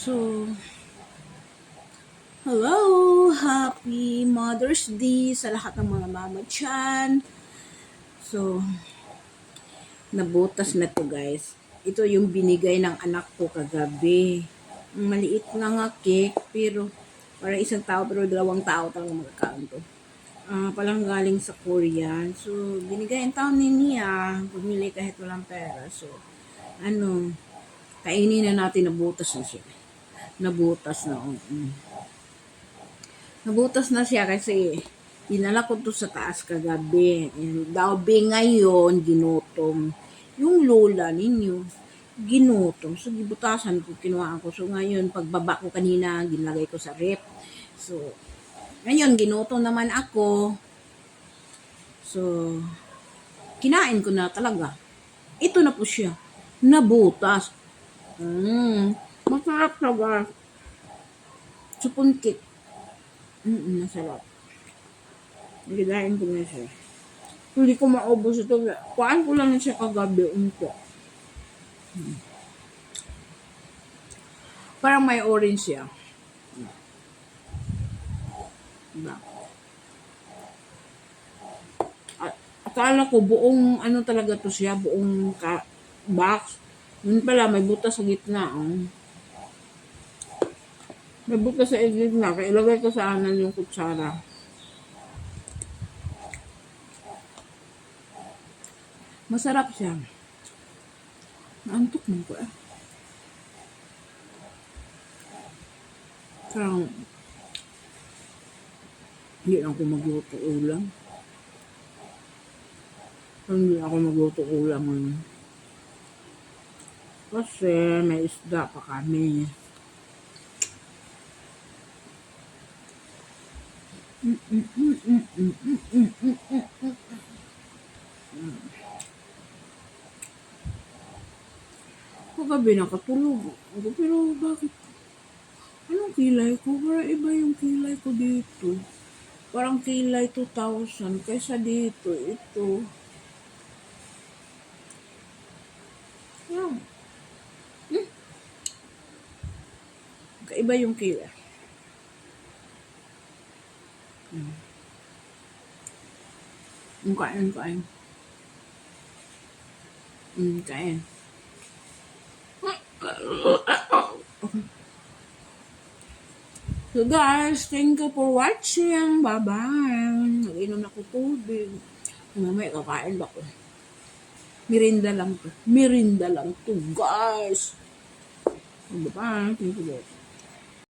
So, hello! Happy Mother's Day sa lahat ng mga mama dyan. So, nabutas na to guys. Ito yung binigay ng anak ko kagabi. Maliit na nga cake, pero para isang tao, pero dalawang tao talaga magkakaon to. Palang galing sa Korean. So, binigay ang taon ni Nia. Pumili kahit walang pera. So, kainin na natin, nabutas na siya. Nabutas na. Nabutas na siya kasi dinala ko to sa taas kagabi. Dabi ngayon, ginutom. Yung lola ninyo, ginutom. So, gibutasan ko, kinuha ko. So, ngayon, pagbaba ko kanina, ginlagay ko sa rep. So, ngayon, ginutom naman ako. So, kinain ko na talaga. Ito na po siya. Nabutas. Masarap talaga. Supon cake. Masarap. Gilain ko na siya. Hindi ko maubos ito. Kuhaan ko lang siya kagabi. Parang may orange siya. Diba? Akala ko buong talaga to siya. Buong box. Yun pala, may butas sa gitna. May butas sa gitna. Kaya ilagay ko sa anan yung kutsara. Masarap siya. Naantok man ko Parang hindi ako magluto ulam. Hindi ako magluto ulam ngayon. Kasi may isda pa kami. Kagabi nakatulog. Pero bakit? Anong kilay ko? Parang iba yung kilay ko dito. Parang kilay 2,000 kaysa dito. Ito. Yan. Kaiba yung kilay. Kain. Kain. So guys, thank you for watching. Bye-bye. Nag-inom na ko tubig. Mamaya kakain ba ko? Merinda lang to. Guys. Bye-bye. Thank you.